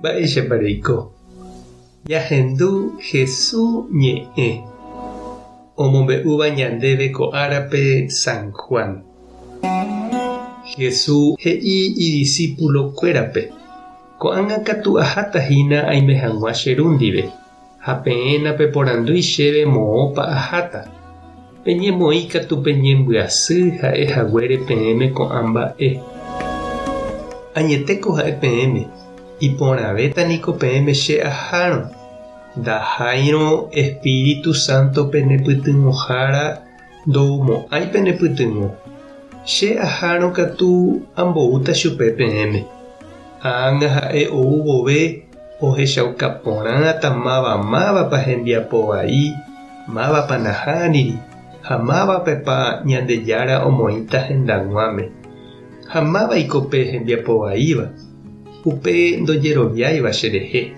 Mba'éichapareiko. Jahendu Jesús ñe'ẽ omombe'úva ñandéve ko árape San Juan. Jesús he'i idiscípulokuérape: ko'ág̃a katu aháta hína aime hag̃ua che ru ndive, ha peẽna peporandúi chéve moõpa aháta. Peñemoĩ katu peñembyasy ha'ehaguére peẽme ko'ã mba'e. Añetéko ha'e peẽme, iporãvéta niko peẽme che ahárõ. Ndaháirõ Espíritu Santo penepytyvõhára ndoumo'ãi penepytyvõ. Che ahárõ katu amboúta chupe peẽme. Ág̃a ha'e ou vove ohechaukaporãta mávapa hembiapo vai, mávapa nahániri, ha mávapepa Ñandejára omoĩta hendag̃uáme. Ha mávaiko pe hembiapo vaíva, upe ndojeroviáiva cherehe.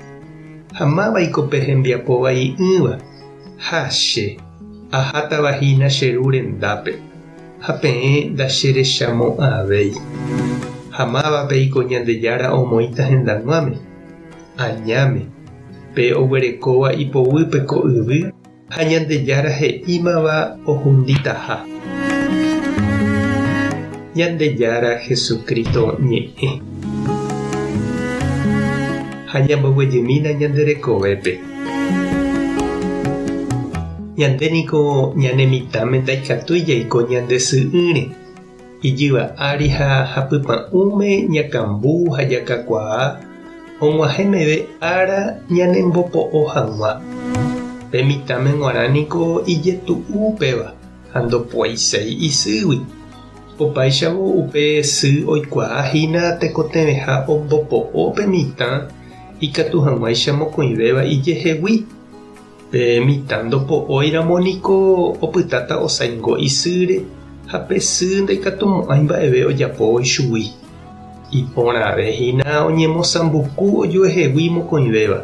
Ha mávaiko pe hembiapo vai'ỹva, ha che ahátavahína che ru rendápe, ha peẽ ndacherechamo'ãvéi. Ha mávapeiko Ñandejára omoĩta hendag̃uáme. Añáme pe oguerekóva ipovýpe ko yvy ha Ñandejára he'ímava ohunditaha. Ñandejára Jesucristo ñe'ẽ. Ha ñamboguejymína ñanderekovépe. Ñandéniko ñanemítáme ndaikatúi jaiko ñande sy'ỹre. Ijyva ári ha hapypa'ũme ñakambu ha jakakuaa og̃uahẽmeve ára ñanembopo'o hag̃ua. Pe mitãme guarániko ijetu'úpeva ha ndopuaiséi isýgui. Opaichavo upe sy oikuaahína tekotevẽha ombopo'o pe mitã ikatu hag̃uáicha mokõivéva ijehegui. Pe mitã ndopo'óiramo niko opytáta osaingo isýre ha pe sy ndaikatumo'ãi mba'eve ojapóvo chugui. Iporãvéhína oñemosambuku ojuehegui mokõivéva.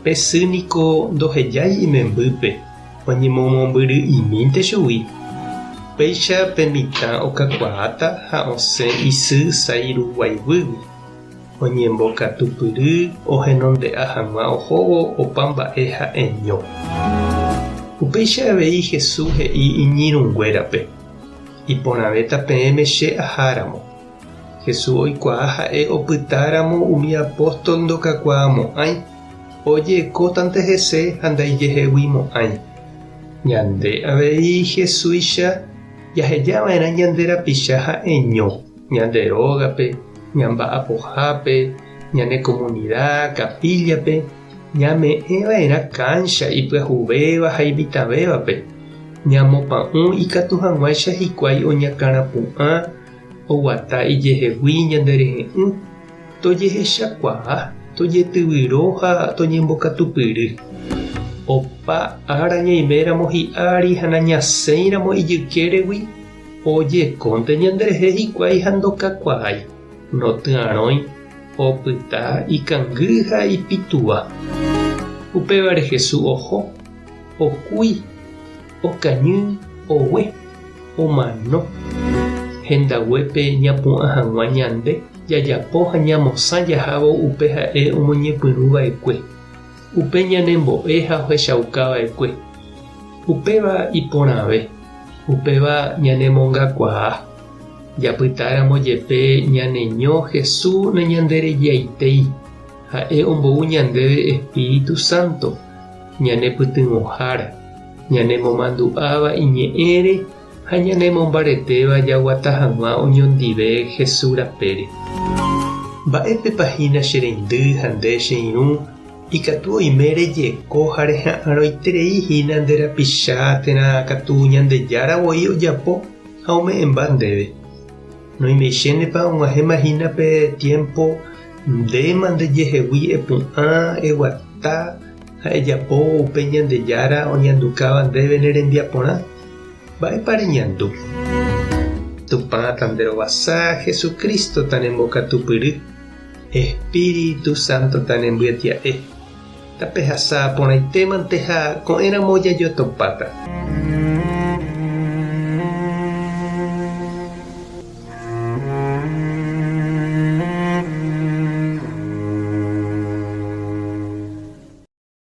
Pe sy niko ndohejái imembýpe, oñemomombyry'imínte chugui. Péicha pe mitã okakuaáta ha osẽ isy sairuguaivýgui. Oñembokatupyry ohenonde'a hag̃ua ohóvo opa mba'e ha'eño. Upéicha avei Jesús he'i iñirũnguérape: iporãvéta peẽme che aháramo. Jesús oikuaa ha'e opytáramo umi apóstol ndokakuaamo'ãi, ojekótante hese ha ndaijeheguimo'ãi. Ñande avei Jesúscha jahejava'erã ñande rapicha ha'eño, ñande rógape, ñamba'apohápe, ñane comunidad capíllape, ñame'ẽva'erã cancha ipyahuvéva ha imitãvévape, ñamopa'ũ ikatu hag̃uáicha hikuái oñakãrapu'ã, oguata ijehegui ñanderehe'ỹ, tojehechakuaa, tojetyvyrõ ha toñembokatupyry. Opa ára ñaiméramo hi'ári ha nañasẽiramo ijykeregui, ojekónte ñanderehe hikuái ha ndokakuaái, notyarõi, opyta ikangy ha ipitũva. Upévare Jesús oho, okúi, okañy, ogue, omano. Hendaguépe ñapu'ã hag̃ua ñande jajapo ha ñamosã jahávo upe ha'e omoñepyrũva'ekue, upe ñanembo'e ha ohechaukava'ekue, upéva iporãve, upéva ñanemongakuaa. Japytáramo jepe ñaneño Jesús neñanderejiaitei ha'e ombou ñandéve Espíritu Santo, ñanepytyvõhára, ñanemomandu'áva iñe'ẽre ha ñanemombaretéva jaguata hag̃ua oñondive Jesús rapére. Mba'épepahína che reindy ha nde che irũ ikatu oime rejeko ha reha'ãroitereihína nde rapicha térã katu Ñandejáravoi ojapo ha ome'ẽmba ndéve. Noimechénepa og̃uahẽmahína pe tiempo ndéma ndejehegui epu'ã, eguata ha ejapo upe Ñandejára oñandukáva ndéve nerembiaporã. Mba'épa reñandu. Tupãta nderovasa Jesucristo tanembokatupyry, Espíritu Santo tanembyatia'e. Tape hasã porãitémante ha ko'ẽramo jajotopáta.